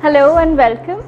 Hello and welcome.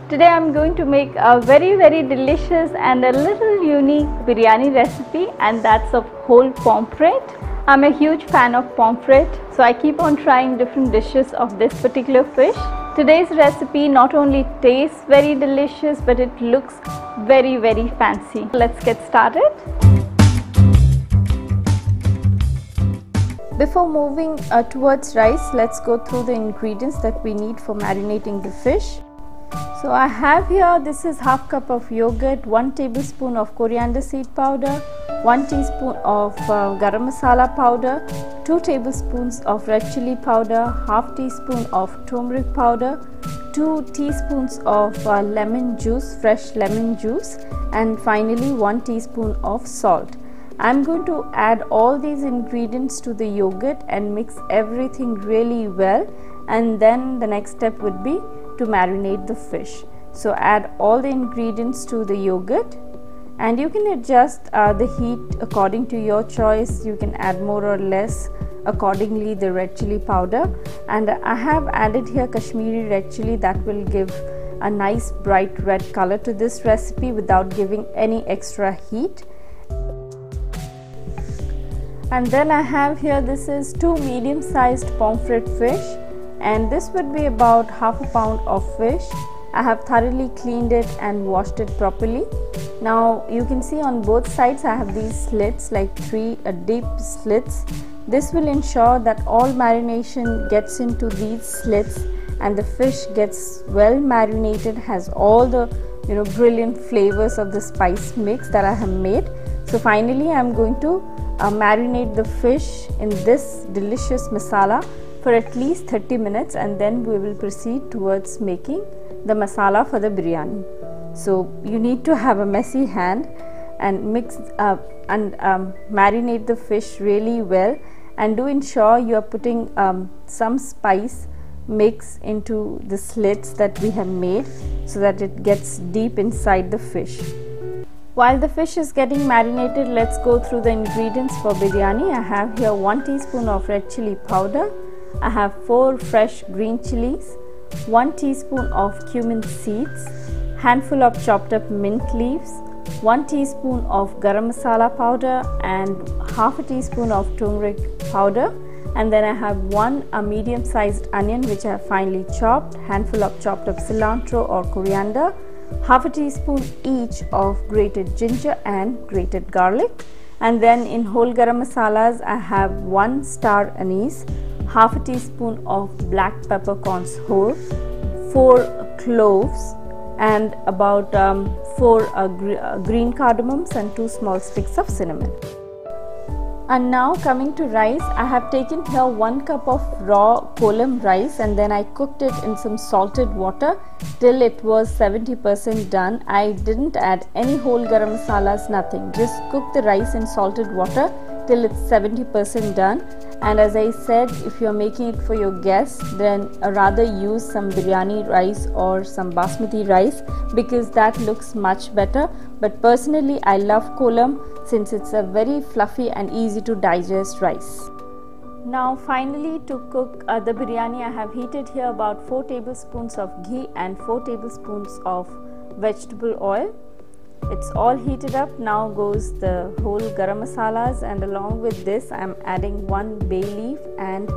Today I'm going to make a very delicious and a little unique biryani recipe, and that's of whole pomfret. I'm a huge fan of pomfret, so I keep on trying different dishes of this particular fish. Today's recipe not only tastes very delicious, but it looks very fancy. Let's get started. Before moving towards rice, let's go through the ingredients that we need for marinating the fish. So I have here, this is half cup of yogurt, 1 tablespoon of coriander seed powder, 1 teaspoon of garam masala powder, 2 tablespoons of red chilli powder, half teaspoon of turmeric powder, 2 teaspoons of lemon juice, fresh lemon juice, and finally 1 teaspoon of salt. I'm going to add all these ingredients to the yogurt and mix everything really well, and then the next step would be to marinate the fish. So add all the ingredients to the yogurt, and you can adjust the heat according to your choice. You can add more or less accordingly the red chilli powder, and I have added here Kashmiri red chilli that will give a nice bright red color to this recipe without giving any extra heat. And then I have here, this is 2 medium-sized pomfret fish, and this would be about half a pound of fish. I have thoroughly cleaned it and washed it properly. Now you can see on both sides I have these slits, like 3 deep slits. This will ensure that all marination gets into these slits and the fish gets well marinated, has all the brilliant flavors of the spice mix that I have made. So finally I am going to marinate the fish in this delicious masala for at least 30 minutes, and then we will proceed towards making the masala for the biryani. So you need to have a messy hand and mix and marinate the fish really well, and do ensure you are putting some spice mix into the slits that we have made so that it gets deep inside the fish. While the fish is getting marinated, let's go through the ingredients for biryani. I have here 1 teaspoon of red chilli powder. I have 4 fresh green chilies, 1 teaspoon of cumin seeds, handful of chopped up mint leaves, 1 teaspoon of garam masala powder, and half a teaspoon of turmeric powder. And then I have 1 medium-sized onion which I have finely chopped, handful of chopped up cilantro or coriander, half a teaspoon each of grated ginger and grated garlic. And then in whole garam masalas I have 1 star anise, half a teaspoon of black peppercorns whole, 4 cloves, and about 4 green cardamoms and 2 small sticks of cinnamon. And now coming to rice, I have taken here 1 cup of raw kolam rice, and then I cooked it in some salted water till it was 70% done. I didn't add any whole garam masalas, nothing. Just cook the rice in salted water till it's 70% done. And as I said, if you're making it for your guests, then rather use some biryani rice or some basmati rice, because that looks much better. But personally I love kolam since it's a very fluffy and easy to digest rice. Now finally, to cook the biryani, I have heated here about 4 tablespoons of ghee and 4 tablespoons of vegetable oil. It's all heated up. Now goes the whole garam masalas, and along with this I am adding 1 bay leaf and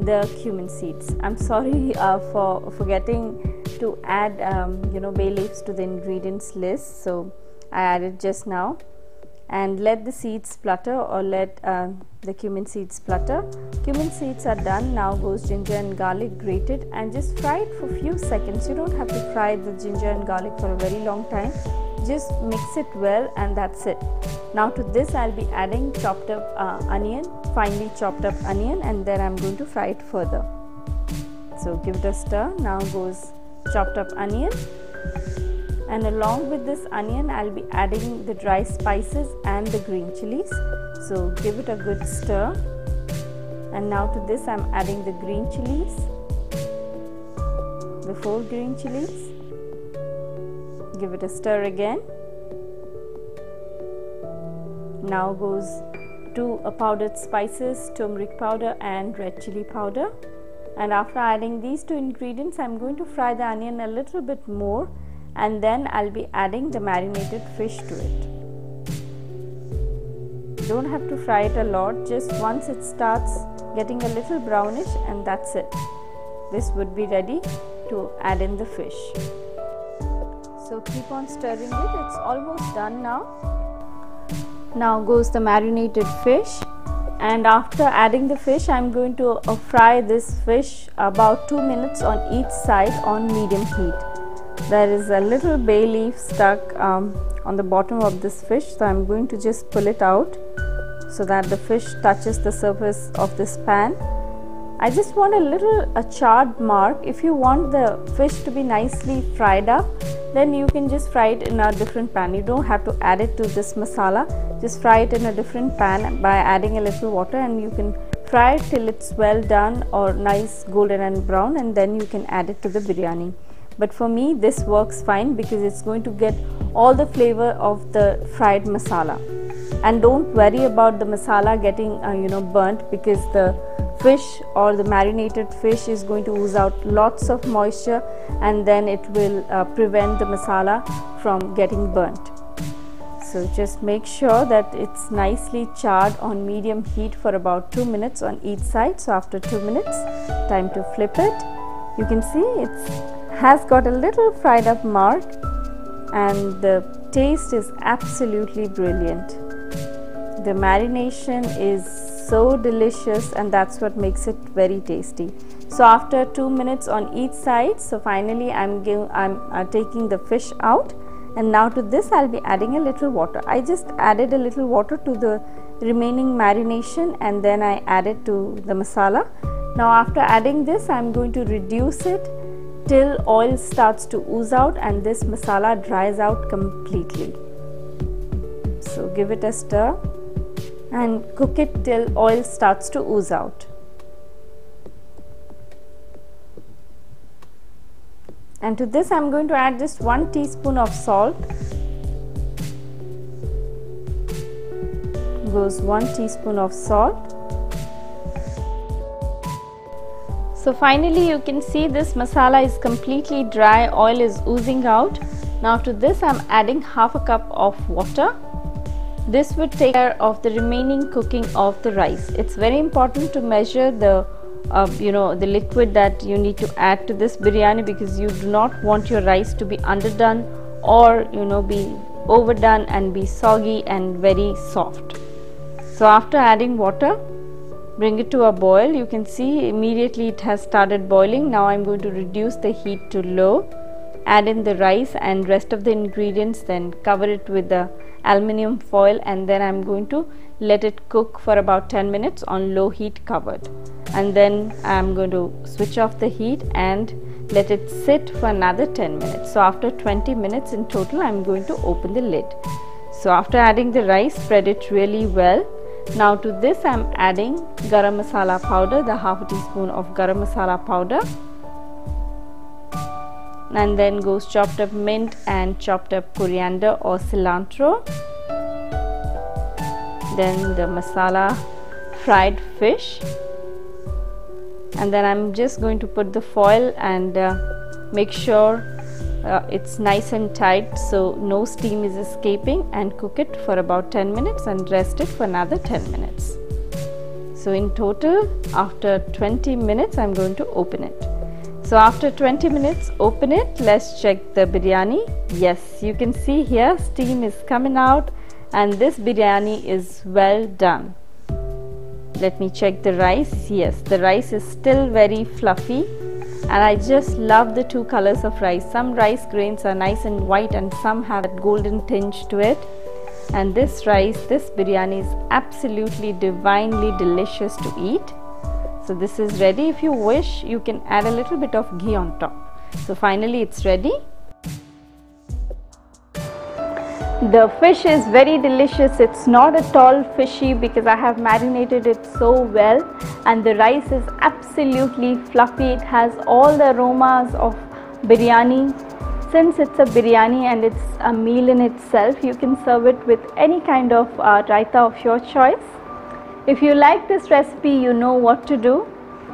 the cumin seeds. I'm sorry for forgetting to add bay leaves to the ingredients list, so I added just now. And let the seeds splutter, or let the cumin seeds splutter. Cumin seeds are done. Now goes ginger and garlic grated, and just fry it for a few seconds. You don't have to fry the ginger and garlic for a very long time. Just mix it well, and that's it. Now to this I'll be adding chopped up onion, finely chopped up onion, and then I'm going to fry it further. So give it a stir. Now goes chopped up onion, and along with this onion I'll be adding the dry spices and the green chilies. So give it a good stir, and now to this I'm adding the green chilies, the 4 green chilies. Give it a stir again. Now goes 2 powdered spices, turmeric powder and red chili powder. And after adding these two ingredients, I'm going to fry the onion a little bit more, and then I'll be adding the marinated fish to it. Don't have to fry it a lot, just once it starts getting a little brownish, and that's it. This would be ready to add in the fish. So keep on stirring it. It's almost done now. Now goes the marinated fish, and after adding the fish, I'm going to fry this fish about 2 minutes on each side on medium heat. There is a little bay leaf stuck on the bottom of this fish, so I'm going to just pull it out so that the fish touches the surface of this pan. I just want a charred mark. If you want the fish to be nicely fried up, then you can just fry it in a different pan. You don't have to add it to this masala. Just fry it in a different pan by adding a little water, and you can fry it till it's well done or nice golden and brown, and then you can add it to the biryani. But for me, this works fine because it's going to get all the flavor of the fried masala. And don't worry about the masala getting burnt, because the fish or the marinated fish is going to ooze out lots of moisture, and then it will prevent the masala from getting burnt. So just make sure that it's nicely charred on medium heat for about 2 minutes on each side. So after 2 minutes, time to flip it. You can see it has got a little fried up mark, and the taste is absolutely brilliant. The marination is so delicious, and that's what makes it very tasty. So after 2 minutes on each side, so finally I'm taking the fish out, and now to this I'll be adding a little water. I just added a little water to the remaining marination, and then I added to the masala. Now after adding this, I'm going to reduce it till oil starts to ooze out and this masala dries out completely. So give it a stir and cook it till oil starts to ooze out. And to this I'm going to add just 1 teaspoon of salt. Goes 1 teaspoon of salt. So finally you can see this masala is completely dry, oil is oozing out. Now to this I'm adding half a cup of water. This would take care of the remaining cooking of the rice. It's very important to measure the the liquid that you need to add to this biryani, because you do not want your rice to be underdone or be overdone and be soggy and very soft. So after adding water, bring it to a boil. You can see immediately it has started boiling. Now I'm going to reduce the heat to low, add in the rice and rest of the ingredients, then cover it with the aluminium foil, and then I'm going to let it cook for about 10 minutes on low heat covered. And then I'm going to switch off the heat and let it sit for another 10 minutes. So after 20 minutes in total, I'm going to open the lid. So after adding the rice, spread it really well. Now to this I'm adding garam masala powder, the half a teaspoon of garam masala powder, and then goes chopped up mint and chopped up coriander or cilantro, then the masala fried fish, and then I'm just going to put the foil and make sure it's nice and tight so no steam is escaping, and cook it for about 10 minutes and rest it for another 10 minutes. So in total after 20 minutes I'm going to open it. So after 20 minutes, open it. Let's check the biryani. Yes, you can see here steam is coming out and this biryani is well done. Let me check the rice. Yes, the rice is still very fluffy, and I just love the two colors of rice. Some rice grains are nice and white and some have that golden tinge to it. And this rice, this biryani is absolutely divinely delicious to eat. So this is ready. If you wish, you can add a little bit of ghee on top. So finally it's ready. The fish is very delicious. It's not at all fishy because I have marinated it so well, and the rice is absolutely fluffy. It has all the aromas of biryani. Since it's a biryani and it's a meal in itself, you can serve it with any kind of raita of your choice. If you like this recipe, you know what to do.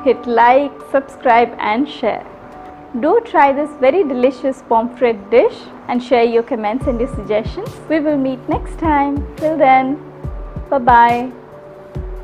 hit like, subscribe and share. Do try this very delicious pomfret dish and share your comments and your suggestions. We will meet next time. Till then, bye bye.